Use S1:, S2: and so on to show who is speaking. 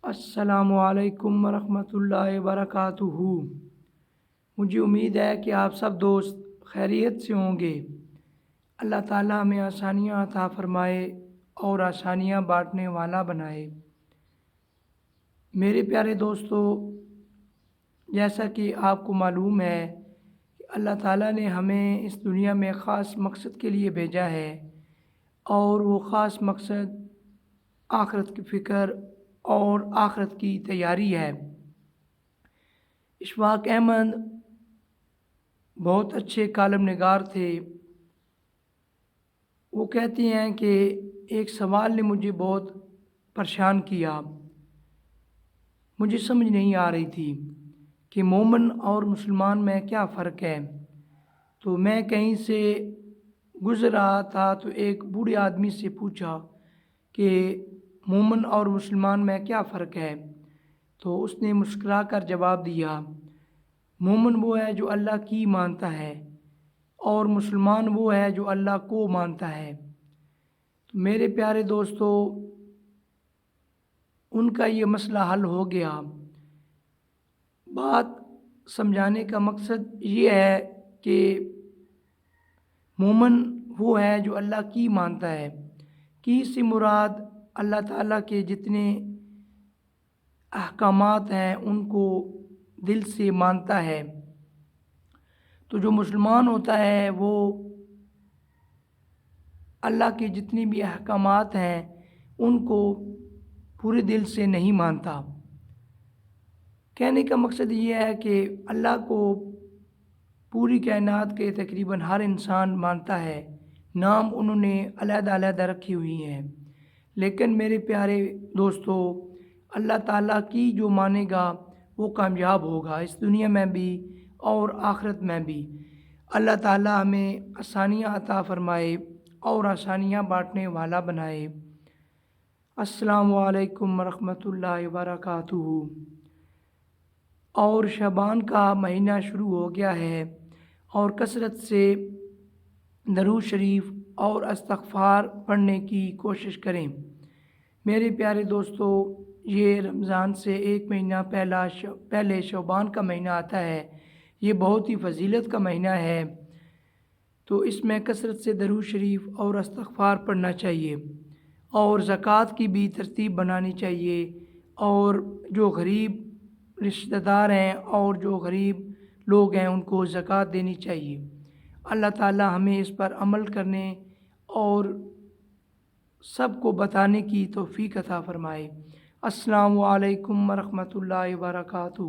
S1: السلام علیکم ورحمۃ اللہ وبرکاتہ۔ مجھے امید ہے کہ آپ سب دوست خیریت سے ہوں گے۔ اللہ تعالیٰ ہمیں آسانیاں عطا فرمائے اور آسانیاں بانٹنے والا بنائے۔ میرے پیارے دوستو، جیسا کہ آپ کو معلوم ہے کہ اللہ تعالیٰ نے ہمیں اس دنیا میں خاص مقصد کے لیے بھیجا ہے، اور وہ خاص مقصد آخرت کی فکر اور آخرت کی تیاری ہے۔ اشفاق احمد بہت اچھے کالم نگار تھے۔ وہ کہتے ہیں کہ ایک سوال نے مجھے بہت پریشان کیا۔ مجھے سمجھ نہیں آ رہی تھی کہ مومن اور مسلمان میں کیا فرق ہے۔ تو میں کہیں سے گزر رہا تھا تو ایک بوڑھے آدمی سے پوچھا کہ مومن اور مسلمان میں کیا فرق ہے؟ تو اس نے مسکرا کر جواب دیا، مومن وہ ہے جو اللہ کی مانتا ہے، اور مسلمان وہ ہے جو اللہ کو مانتا ہے۔ تو میرے پیارے دوستو، ان کا یہ مسئلہ حل ہو گیا۔ بات سمجھانے کا مقصد یہ ہے کہ مومن وہ ہے جو اللہ کی مانتا ہے۔ کی سے مراد اللہ تعالیٰ کے جتنے احکامات ہیں ان کو دل سے مانتا ہے۔ تو جو مسلمان ہوتا ہے وہ اللہ کے جتنے بھی احکامات ہیں ان کو پورے دل سے نہیں مانتا۔ کہنے کا مقصد یہ ہے کہ اللہ کو پوری کائنات کے تقریباً ہر انسان مانتا ہے، نام انہوں نے علیحدہ علیحدہ رکھی ہوئی ہیں، لیکن میرے پیارے دوستو، اللہ تعالیٰ کی جو مانے گا وہ کامیاب ہوگا، اس دنیا میں بھی اور آخرت میں بھی۔ اللہ تعالیٰ ہمیں آسانیاں عطا فرمائے اور آسانیاں بانٹنے والا بنائے۔ السلام علیکم ورحمۃ اللہ وبرکاتہ۔ اور شعبان کا مہینہ شروع ہو گیا ہے، اور کثرت سے درود شریف اور استغفار پڑھنے کی کوشش کریں۔ میرے پیارے دوستو، یہ رمضان سے ایک مہینہ پہلے شعبان کا مہینہ آتا ہے۔ یہ بہت ہی فضیلت کا مہینہ ہے، تو اس میں کثرت سے درود شریف اور استغفار پڑھنا چاہیے، اور زکوٰۃ کی بھی ترتیب بنانی چاہیے، اور جو غریب رشتہ دار ہیں اور جو غریب لوگ ہیں ان کو زکوٰۃ دینی چاہیے۔ اللہ تعالیٰ ہمیں اس پر عمل کرنے اور سب کو بتانے کی توفیق عطا فرمائے۔ السلام علیکم ورحمۃ اللہ وبرکاتہ۔